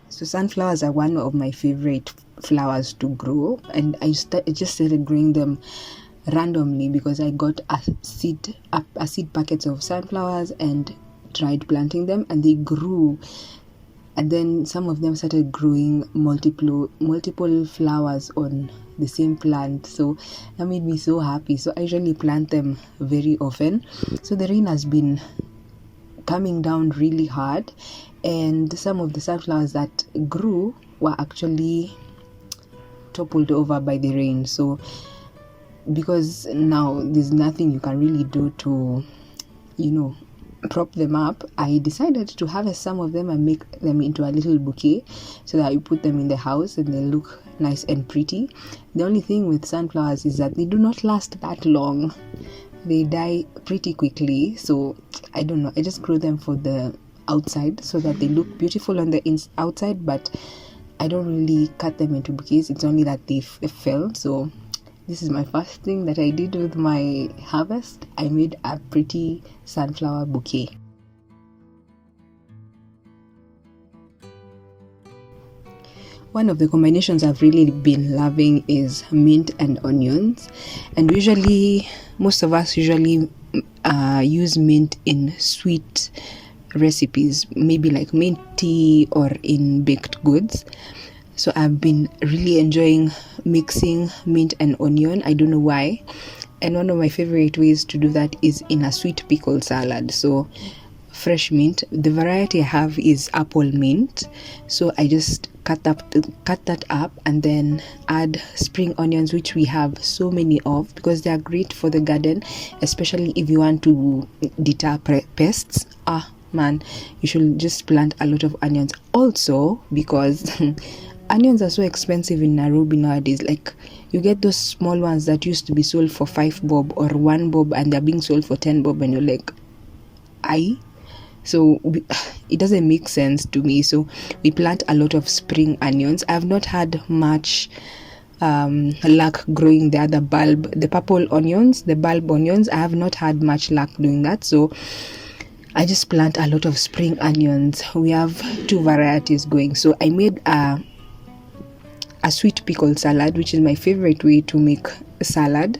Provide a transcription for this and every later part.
So sunflowers are one of my favorite flowers to grow, and I just started growing them randomly because I got a seed packets of sunflowers and tried planting them, and they grew. And then some of them started growing multiple flowers on the same plant. So that made me so happy. So I usually plant them very often. So the rain has been coming down really hard, and some of the sunflowers that grew were actually toppled over by the rain. So because now there's nothing you can really do to prop them up, I decided to harvest some of them and make them into a little bouquet so that you put them in the house and they look nice and pretty. The only thing with sunflowers is that they do not last that long. They die pretty quickly. So I don't know, I just grow them for the outside so that they look beautiful on the outside, but I don't really cut them into bouquets. It's only that they fell. So this is my first thing that I did with my harvest. I made a pretty sunflower bouquet. One of the combinations I've really been loving is mint and onions, and most of us usually use mint in sweet recipes, maybe like mint tea or in baked goods. So I've been really enjoying mixing mint and onion. I don't know why. And one of my favorite ways to do that is in a sweet pickle salad. So fresh mint. The variety I have is apple mint. So I just cut that up and then add spring onions, which we have so many of because they are great for the garden, especially if you want to deter pests. Man, you should just plant a lot of onions. Also, because onions are so expensive in Nairobi nowadays. Like, you get those small ones that used to be sold for 5 bob or 1 bob, and they're being sold for 10 bob, and you're like, so it doesn't make sense to me. So we plant a lot of spring onions. I've not had much luck growing the purple onions, the bulb onions. I have not had much luck doing that. So I just plant a lot of spring onions. We have 2 varieties going. So I made a sweet pickle salad, which is my favorite way to make salad.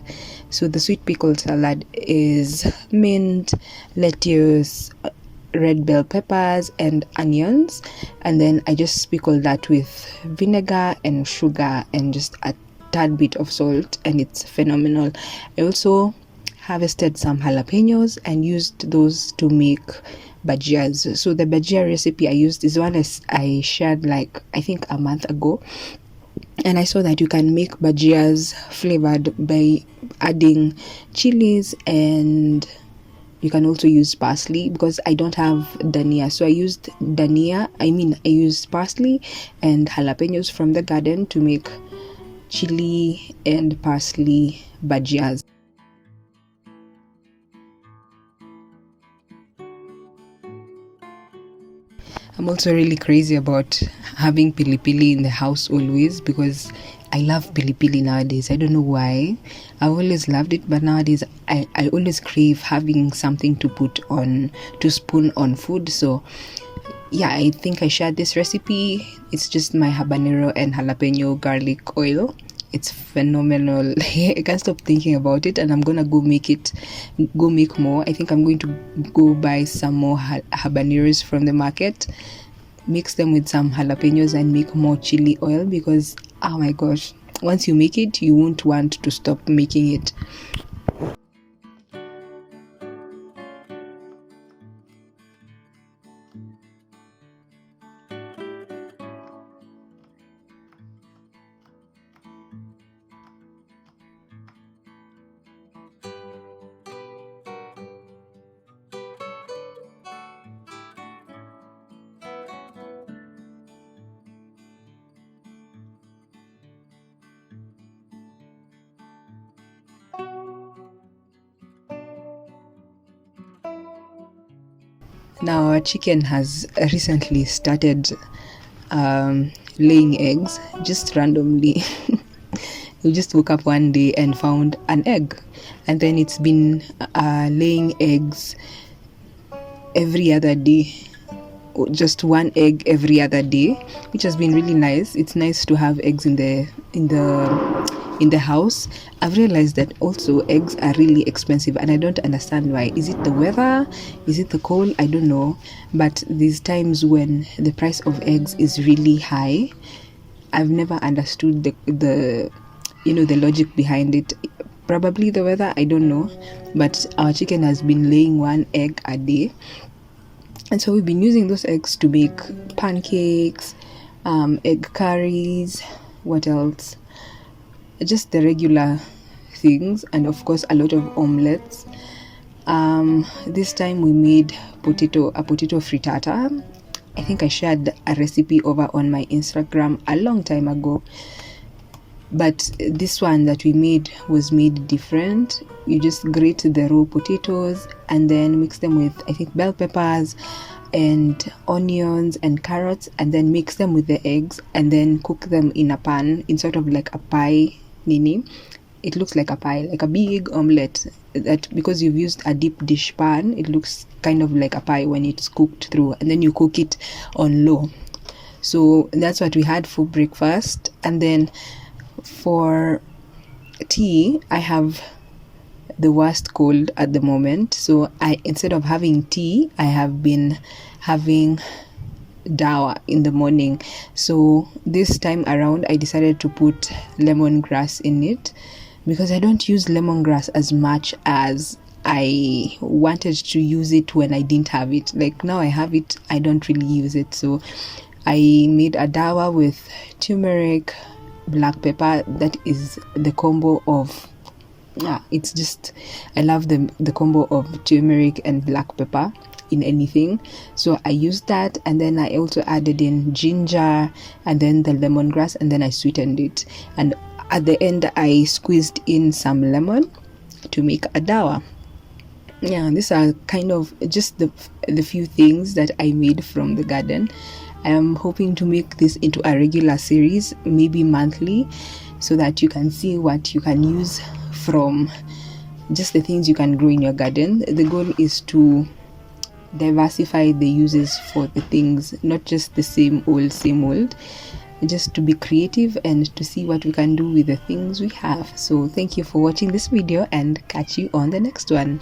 So the sweet pickle salad is mint, lettuce, red bell peppers and onions, and then I just pickle that with vinegar and sugar and just a tad bit of salt, and it's phenomenal. I also harvested some jalapenos and used those to make bajias. So the bajia recipe I used is one I shared like I think a month ago, and I saw that you can make bajias flavored by adding chilies, and you can also use parsley because I don't have dania. So I used parsley and jalapenos from the garden to make chili and parsley bajias. I'm also really crazy about having pilipili in the house always because I love pilipili nowadays. I don't know why. I've always loved it, but nowadays I always crave having something to spoon on food. So yeah, I think I shared this recipe. It's just my habanero and jalapeno garlic oil. It's phenomenal. I can't stop thinking about it, and I'm gonna go make more. I think I'm going to go buy some more habaneros from the market, mix them with some jalapenos and make more chili oil because oh my gosh, once you make it, you won't want to stop making it. Now our chicken has recently started laying eggs just randomly. We just woke up one day and found an egg, and then it's been laying eggs every other day. just one egg every other day, which has been really nice. It's nice to have eggs in the house. I've realized that also eggs are really expensive, and I don't understand why. Is it the weather? Is it the cold? I don't know. But these times when the price of eggs is really high, I've never understood the the logic behind it. Probably the weather, I don't know. But our chicken has been laying one egg a day, and so we've been using those eggs to make pancakes, egg curries, what else? Just the regular things, and of course a lot of omelets. This time we made a potato frittata. I think I shared a recipe over on my Instagram a long time ago, but this one that we made was made different. You just grate the raw potatoes and then mix them with, I think, bell peppers and onions and carrots, and then mix them with the eggs and then cook them in a pan in sort of like a pie nini. It looks like a pie, like a big omelette, that because you've used a deep dish pan, it looks kind of like a pie when it's cooked through, and then you cook it on low. So that's what we had for breakfast. And then for tea, I have the worst cold at the moment, so instead of having tea, I have been having dawa in the morning. So this time around I decided to put lemongrass in it, because I don't use lemongrass as much as I wanted to use it when I didn't have it. Like now I have it, I don't really use it. So I made a dawa with turmeric, black pepper. That is the combo of it's just, I love the combo of turmeric and black pepper in anything. So I used that, and then I also added in ginger and then the lemongrass, and then I sweetened it, and at the end I squeezed in some lemon to make a dawa. These are kind of just the few things that I made from the garden. I am hoping to make this into a regular series, maybe monthly, so that you can see what you can use from just the things you can grow in your garden. The goal is to diversify the uses for the things, not just the same old, just to be creative and to see what we can do with the things we have. So thank you for watching this video, and catch you on the next one.